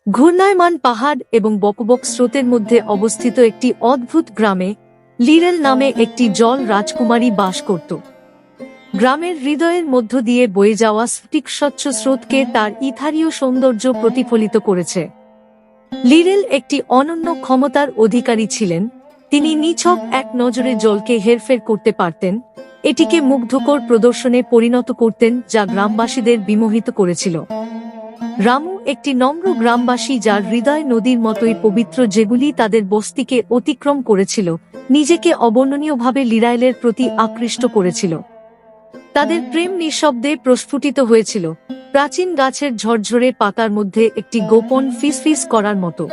ঘূর্ণায়মান পাহাড় এবং বকবক স্রোতের মধ্যে অবস্থিত একটি অদ্ভুত গ্রামে লিরেল নামে একটি জল রাজকুমারী বাস করত। গ্রামের হৃদয়ের মধ্য দিয়ে বয়ে যাওয়া স্ফটিকস্বচ্ছ স্রোতকে তার ইথারীয় সৌন্দর্য প্রতিফলিত করেছে। লিরেল একটি অনন্য ক্ষমতার অধিকারী ছিলেন। তিনি নিছক এক নজরে জলকে হেরফের করতে পারতেন, এটিকে মুগ্ধকর প্রদর্শনে পরিণত করতেন, যা গ্রামবাসীদের বিমোহিত করেছিল। রামু একটি নম্র গ্রামবাসী যার হৃদয় নদীর মতোই পবিত্র, যেগুলি তাদের বস্তিকে অতিক্রম করেছিল, নিজেকে অবর্ণনীয়ভাবে লিরাইলের প্রতি আকৃষ্ট করেছিল। তাদের প্রেম নিঃশব্দে প্রস্ফুটিত হয়েছিল, প্রাচীন গাছের ঝরঝরে পাতার মধ্যে একটি গোপন ফিসফিস করার মতো।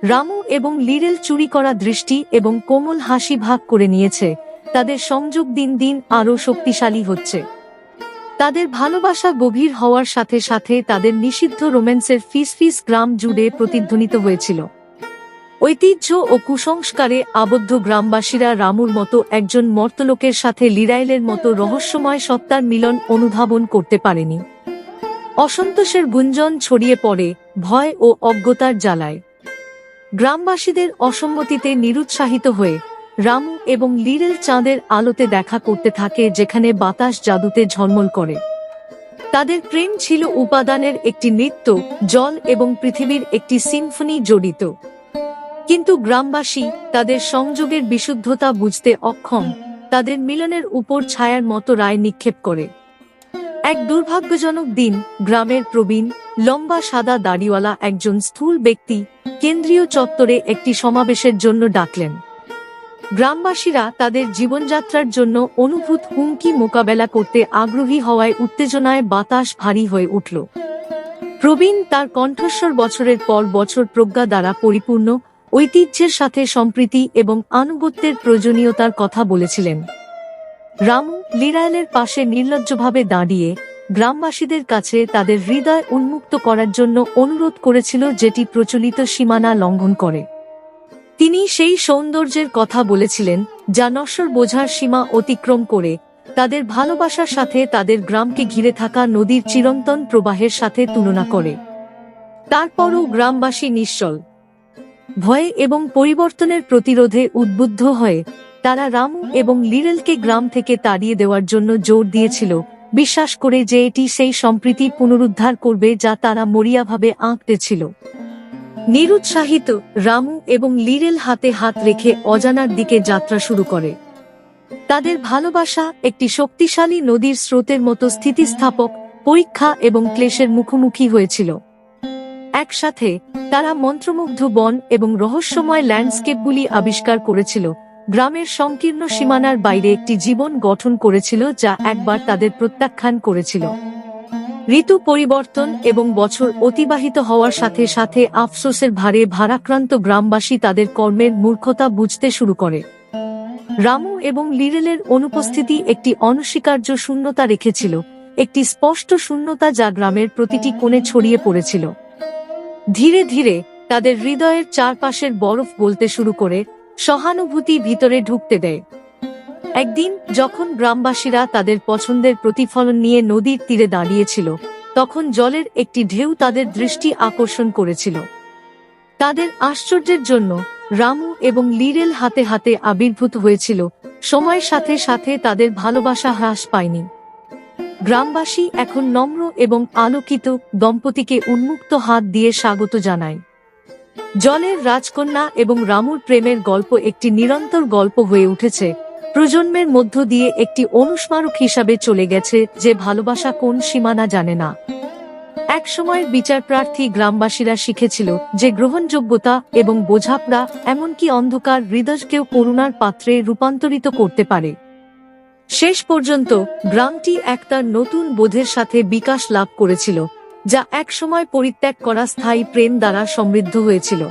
রামু এবং লিরেল চুরি করা দৃষ্টি এবং কোমল হাসি ভাগ করে নিয়েছে, তাদের সংযোগ দিন দিন আরও শক্তিশালী হচ্ছে। তাদের ভালোবাসা গভীর হওয়ার সাথে সাথে তাদের নিষিদ্ধ রোম্যান্সের ফিসফিস গ্রাম জুড়ে প্রতিধ্বনিত হয়েছিল। ঐতিহ্য ও কুসংস্কারে আবদ্ধ গ্রামবাসীরা রামুর মতো একজন মর্তলোকের সাথে লিরাইলের মতো রহস্যময় সত্তার মিলন অনুধাবন করতে পারেনি। অসন্তোষের গুঞ্জন ছড়িয়ে পড়ে, ভয় ও অজ্ঞতার জ্বালায়। গ্রামবাসীদের অসম্মতিতে নিরুৎসাহিত হয়ে রামু এবং লিরেল চাঁদের আলোতে দেখা করতে থাকে, যেখানে বাতাস জাদুতে ঝলমল করে। তাদের প্রেম ছিল উপাদানের একটি নৃত্য, জল এবং পৃথিবীর একটি সিম্ফনি জড়িত। কিন্তু গ্রামবাসী তাদের সংযোগের বিশুদ্ধতা বুঝতে অক্ষম, তাদের মিলনের উপর ছায়ার মতো রায় নিক্ষেপ করে। এক দুর্ভাগ্যজনক দিন, গ্রামের প্রবীণ, লম্বা সাদা দাড়িওয়ালা একজন স্থূল ব্যক্তি কেন্দ্রীয় চত্বরে একটি সমাবেশের জন্য ডাকলেন। গ্রামবাসীরা তাদের জীবনযাত্রার জন্য অনুভূত হুমকি মোকাবেলা করতে আগ্রহী হওয়ায় উত্তেজনায় বাতাস ভারী হয়ে উঠল। প্রবীণ তার কণ্ঠস্বর বছরের পর বছর প্রজ্ঞা দ্বারা পরিপূর্ণ, ঐতিহ্যের সাথে সম্প্রীতি এবং আনুগত্যের প্রয়োজনীয়তার কথা বলেছিলেন। রামু লিরাইলের পাশে নির্লজ্জভাবে দাঁড়িয়ে গ্রামবাসীদের কাছে তাদের হৃদয় উন্মুক্ত করার জন্য অনুরোধ করেছিল, যেটি প্রচলিত সীমানা লঙ্ঘন করে। তিনি সেই সৌন্দর্যের কথা বলেছিলেন যা নশ্বর বোঝার সীমা অতিক্রম করে, তাদের ভালোবাসার সাথে তাদের গ্রামকে ঘিরে থাকা নদীর চিরন্তন প্রবাহের সাথে তুলনা করে। তারপরও গ্রামবাসী নিশ্চল। ভয়ে এবং পরিবর্তনের প্রতিরোধে উদ্বুদ্ধ হয়ে তারা রামু এবং লিরেলকে গ্রাম থেকে তাড়িয়ে দেওয়ার জন্য জোর দিয়েছিল, বিশ্বাস করে যে এটি সেই সম্প্রীতি পুনরুদ্ধার করবে যা তারা মরিয়াভাবে আঁকতেছিল। নিরুৎসাহিত, রামু এবং লিরেল হাতে হাত রেখে অজানার দিকে যাত্রা শুরু করে। তাদের ভালোবাসা একটি শক্তিশালী নদীর স্রোতের মতো স্থিতিস্থাপক, পরীক্ষা এবং ক্লেশের মুখোমুখি হয়েছিল। একসাথে তারা মন্ত্রমুগ্ধ বন এবং রহস্যময় ল্যান্ডস্কেপগুলি আবিষ্কার করেছিল, গ্রামের সংকীর্ণ সীমানার বাইরে একটি জীবন গঠন করেছিল যা একবার তাদের প্রত্যাখ্যান করেছিল। ঋতু পরিবর্তন এবং বছর অতিবাহিত হওয়ার সাথে সাথে আফসোসের ভারে ভারাক্রান্ত গ্রামবাসী তাদের কর্মের মূর্খতা বুঝতে শুরু করে। রামু এবং লিরেলের অনুপস্থিতি একটি অনস্বীকার্য শূন্যতা রেখেছিল, একটি স্পষ্ট শূন্যতা যা গ্রামের প্রতিটি কোণে ছড়িয়ে পড়েছিল। ধীরে ধীরে তাদের হৃদয়ের চারপাশের বরফ গলতে শুরু করে, সহানুভূতি ভিতরে ঢুকতে দেয়। একদিন যখন গ্রামবাসীরা তাদের পছন্দের প্রতিফলন নিয়ে নদীর তীরে দাঁড়িয়েছিল, তখন জলের একটি ঢেউ তাদের দৃষ্টি আকর্ষণ করেছিল। তাদের আশ্চর্যের জন্য রামু এবং লিরেল হাতে হাতে আবির্ভূত হয়েছিল, সময়ের সাথে সাথে তাদের ভালোবাসা হ্রাস পায়নি। গ্রামবাসী এখন নম্র এবং আলোকিত দম্পতিকে উন্মুক্ত হাত দিয়ে স্বাগত জানায়। জলের রাজকন্যা এবং রামুর প্রেমের গল্প একটি নিরন্তর গল্প হয়ে উঠেছে, প্রজন্মের মধ্য দিয়ে একটি অনুস্মারক হিসাবে চলে গেছে যে ভালোবাসা কোন সীমানা জানে না। এক সময়ের বিচারপ্রার্থী গ্রামবাসীরা শিখেছিল যে গ্রহণযোগ্যতা এবং বোঝাপড়া, এমনকি অন্ধকার হৃদয়কেও করুণার পাত্রে রূপান্তরিত করতে পারে। শেষ পর্যন্ত গ্রামটি একটা নতুন বোধের সাথে বিকাশ লাভ করেছিল, যা একসময় পরিত্যাগ করা স্থায়ী প্রেম দ্বারা সমৃদ্ধ হয়েছিল।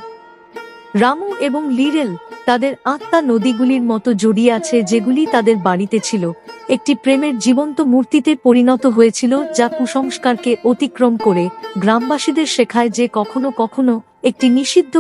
রামু এবং লিরেল তাদের আত্মা নদীগুলির মতো জড়িয়ে আছে, যেগুলি তাদের বাড়িতে ছিল, একটি প্রেমের জীবন্ত মূর্তিতে পরিণত হয়েছিল যা কুসংস্কারকে অতিক্রম করে গ্রামবাসীদের শেখায় যে কখনো কখনো একটি নিষিদ্ধ